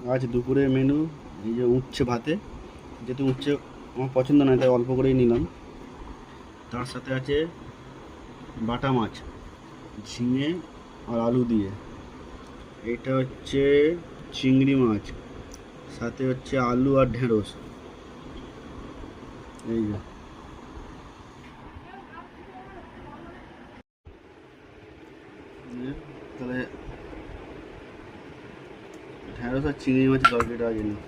আজ দুপুরের মেনু এই যে উচ্ছে ভাতে, যেহেতু উচ্ছে আমার পছন্দ নয় তাই অল্প করেই নিলাম। তার সাথে আছে বাটা মাছ, ঝিঙে আর আলু দিয়ে। এটা হচ্ছে চিংড়ি মাছ, সাথে হচ্ছে আলু আর ঢেঁড়স। এই যে তাহলে ঢেঁড়স আর চিংড়ি মাছের তরকারিটা আগে নিই।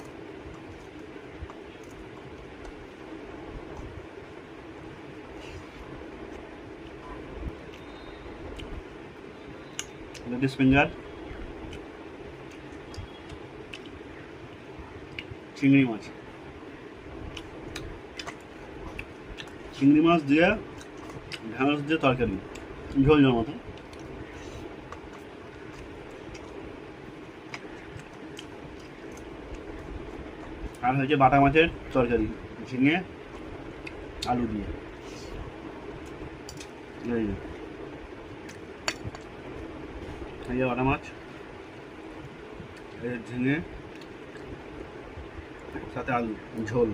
লেডিস ফিঙ্গার, চিংড়ি মাছ, চিংড়ি মাছ দিয়ে ঢেঁড়স দিয়ে তরকারি, ঝোল ঝোল মতো। আর হয়েছে বাটা মাছের তরকারি, ঝিঙে আলু দিয়ে। এই যে বাটা মাছ, এই ঝিঙে সাথে আলু ঝোল।